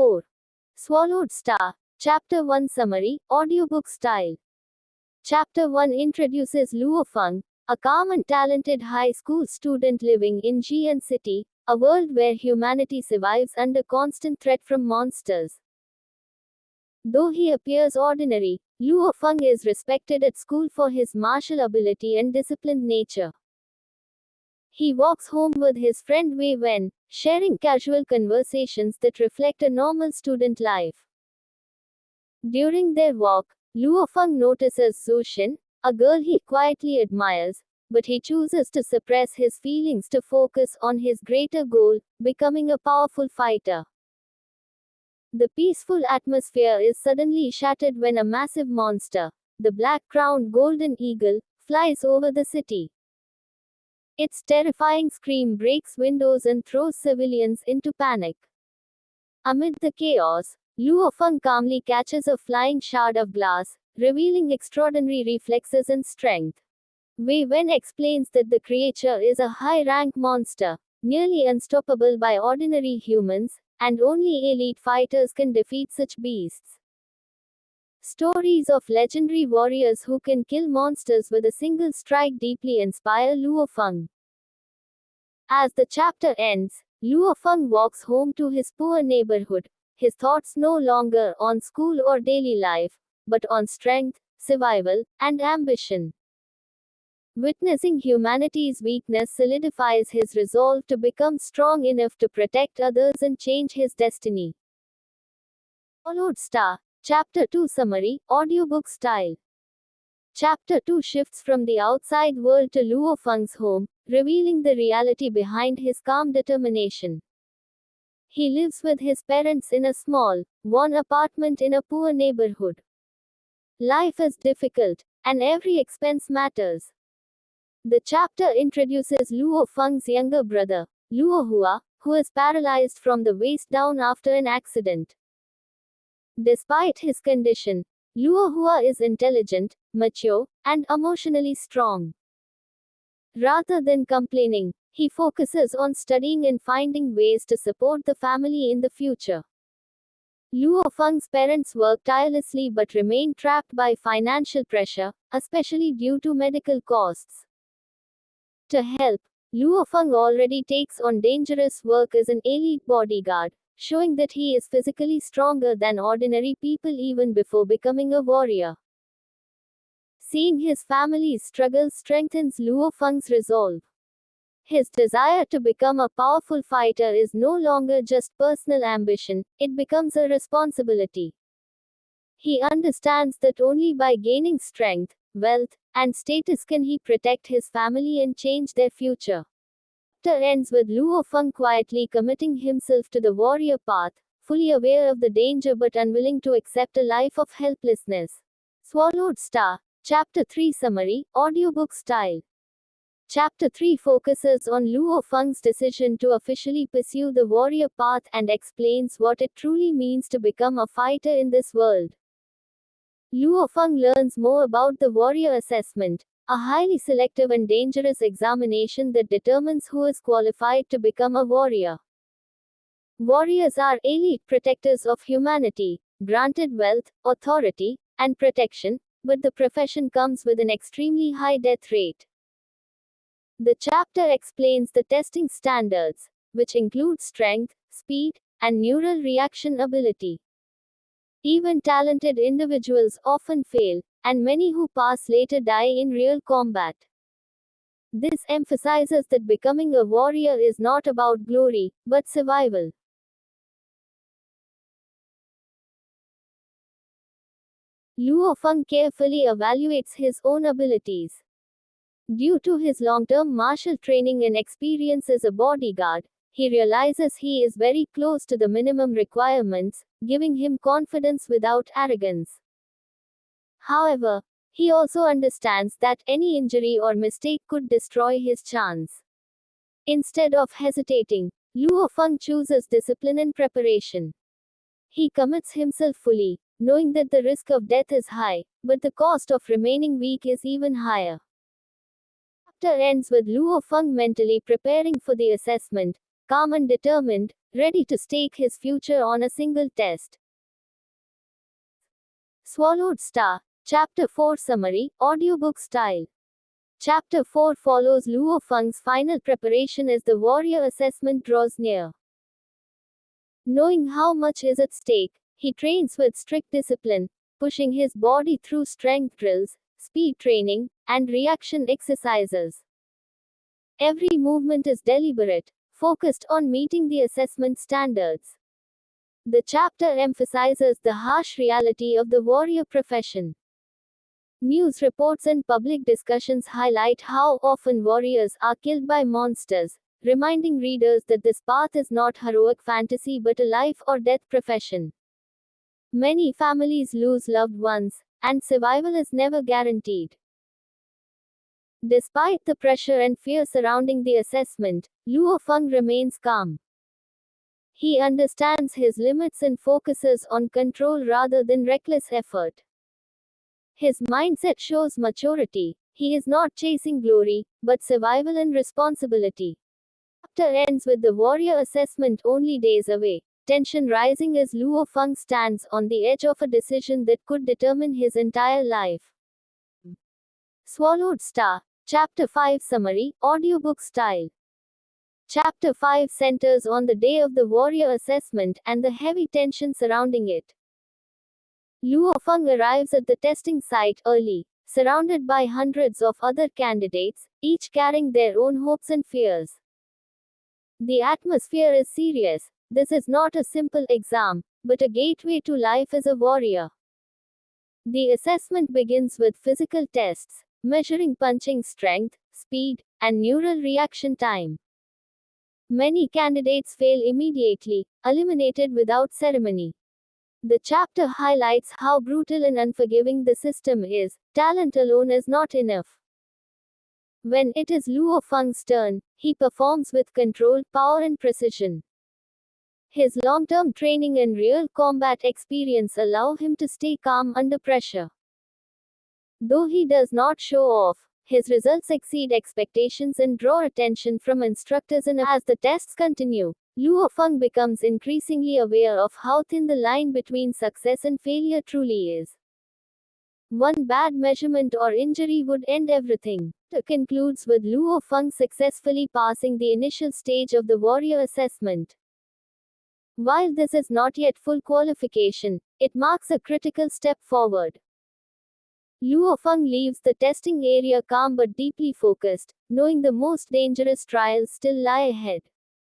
4. Swallowed Star. Chapter 1 Summary, audiobook style. Chapter 1 introduces Luo Feng, a calm and talented high school student living in Jian City, a world where humanity survives under constant threat from monsters. Though he appears ordinary, Luo Feng is respected at school for his martial ability and disciplined nature. He walks home with his friend Wei Wen, sharing casual conversations that reflect a normal student life. During their walk, Luo Feng notices Zhou Xin, a girl he quietly admires, but he chooses to suppress his feelings to focus on his greater goal, becoming a powerful fighter. The peaceful atmosphere is suddenly shattered when a massive monster, the black-crowned golden eagle, flies over the city. Its terrifying scream breaks windows and throws civilians into panic. Amid the chaos, Luo Feng calmly catches a flying shard of glass, revealing extraordinary reflexes and strength. Wei Wen explains that the creature is a high-rank monster, nearly unstoppable by ordinary humans, and only elite fighters can defeat such beasts. Stories of legendary warriors who can kill monsters with a single strike deeply inspire Luo Feng. As the chapter ends, Luo Feng walks home to his poor neighborhood, his thoughts no longer on school or daily life, but on strength, survival, and ambition. Witnessing humanity's weakness solidifies his resolve to become strong enough to protect others and change his destiny. Swallowed Star. Chapter 2 Summary, audiobook style. Chapter 2 shifts from the outside world to Luo Feng's home, revealing the reality behind his calm determination. He lives with his parents in a small, worn apartment in a poor neighborhood. Life is difficult, and every expense matters. The chapter introduces Luo Feng's younger brother, Luo Hua, who is paralyzed from the waist down after an accident. Despite his condition, Luo Hua is intelligent, mature, and emotionally strong. Rather than complaining, he focuses on studying and finding ways to support the family in the future. Luo Feng's parents work tirelessly but remain trapped by financial pressure, especially due to medical costs. To help, Luo Feng already takes on dangerous work as an elite bodyguard, showing that he is physically stronger than ordinary people even before becoming a warrior. Seeing his family's struggles strengthens Luo Feng's resolve. His desire to become a powerful fighter is no longer just personal ambition, it becomes a responsibility. He understands that only by gaining strength, wealth, and status can he protect his family and change their future. Chapter ends with Luo Feng quietly committing himself to the warrior path, fully aware of the danger but unwilling to accept a life of helplessness. Swallowed Star. Chapter 3 Summary, audiobook style. Chapter 3 focuses on Luo Feng's decision to officially pursue the warrior path and explains what it truly means to become a fighter in this world. Luo Feng learns more about the warrior assessment, a highly selective and dangerous examination that determines who is qualified to become a warrior. Warriors are elite protectors of humanity, granted wealth, authority, and protection, but the profession comes with an extremely high death rate. The chapter explains the testing standards, which include strength, speed, and neural reaction ability. Even talented individuals often fail, and many who pass later die in real combat. This emphasizes that becoming a warrior is not about glory, but survival. Luo Feng carefully evaluates his own abilities. Due to his long-term martial training and experience as a bodyguard, he realizes he is very close to the minimum requirements, giving him confidence without arrogance. However, he also understands that any injury or mistake could destroy his chance. Instead of hesitating, Luo Feng chooses discipline and preparation. He commits himself fully, knowing that the risk of death is high, but the cost of remaining weak is even higher. Chapter ends with Luo Feng mentally preparing for the assessment, calm and determined, ready to stake his future on a single test. Swallowed Star. Chapter 4 Summary, Audiobook Style. Chapter 4 follows Luo Feng's final preparation as the warrior assessment draws near. Knowing how much is at stake, he trains with strict discipline, pushing his body through strength drills, speed training, and reaction exercises. Every movement is deliberate, focused on meeting the assessment standards. The chapter emphasizes the harsh reality of the warrior profession. News reports and public discussions highlight how often warriors are killed by monsters, reminding readers that this path is not heroic fantasy but a life or death profession. Many families lose loved ones, and survival is never guaranteed. Despite the pressure and fear surrounding the assessment, Luo Feng remains calm. He understands his limits and focuses on control rather than reckless effort. His mindset shows maturity. He is not chasing glory, but survival and responsibility. Chapter ends with the warrior assessment only days away, tension rising as Luo Feng stands on the edge of a decision that could determine his entire life. Swallowed Star. Chapter 5 Summary, Audiobook Style. Chapter 5 centers on the day of the warrior assessment and the heavy tension surrounding it. Luo Feng arrives at the testing site early, surrounded by hundreds of other candidates, each carrying their own hopes and fears. The atmosphere is serious. This is not a simple exam, but a gateway to life as a warrior. The assessment begins with physical tests, measuring punching strength, speed, and neural reaction time. Many candidates fail immediately, eliminated without ceremony. The chapter highlights how brutal and unforgiving the system is. Talent alone is not enough. When it is Luo Feng's turn, he performs with control, power, and precision. His long-term training and real combat experience allow him to stay calm under pressure. Though he does not show off, his results exceed expectations and draw attention from instructors, and as the tests continue, Luo Feng becomes increasingly aware of how thin the line between success and failure truly is. One bad measurement or injury would end everything. It concludes with Luo Feng successfully passing the initial stage of the warrior assessment. While this is not yet full qualification, it marks a critical step forward. Luo Feng leaves the testing area calm but deeply focused, knowing the most dangerous trials still lie ahead.